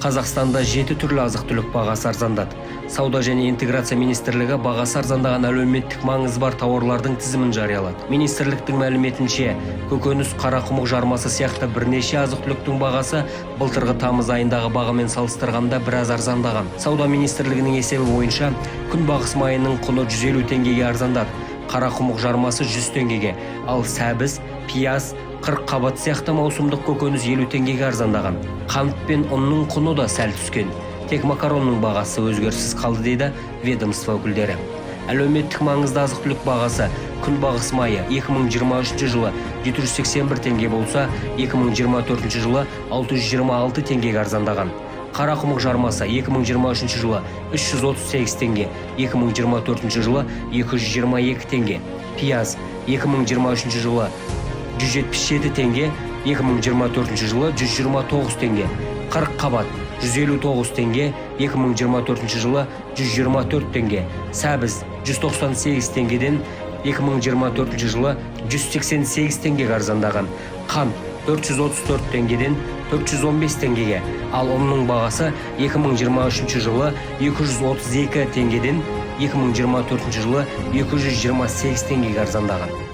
Қазақстанда 7 түрлі азық-түлік бағасы арзандады. Сауда және интеграция министрлігі бағасы арзандаған әлеуметтік маңызы бар тауарлардың тізімін жариялады. Министрліктің мәліметінше, көкөніс, қарақұмық жармасы сияқты бірнеше азық-түліктің бағасы былтырғы тамыз айындағы бағамен салыстырғанда біраз арзандаған. Сауда министрлігінің есебі бойынша, күнбағыс майының құны 150 теңгеге арзандады. Қарақұмық жармасы 100 теңгеге, ал сәбіз, пияз, 40 қабат сияқты маусымдық көкөніс 50 теңгеге арзандаған. Қант пен ұнның құны да сәл түскен. Тек макаронның бағасы өзгеріссіз қалды дейді ведомство өкілдері. Әлеуметтік маңызды азық-түлік бағасы күнбағыс майы 2023 жылы 781 теңге болса, 2024 жылы 626 теңгеге арзандаған. Қарақұмық жармасы 2023 жылы 338 теңге, 2024 жылы 222 теңге. Пияз 2023 жылы 177 теңге, 2024 жылы 129 теңге. 40 қабат 159 теңге, 2024 жылы 124 теңге. Сәбіз 198 теңгеден 2024 жылы 188 теңгеге арзандаған. Қант 434 теңгеден 415 теңгеге. Ал ұнның бағасы 2023 жылы 232 теңгеден 2024 жылы 228 теңгеге арзандаған.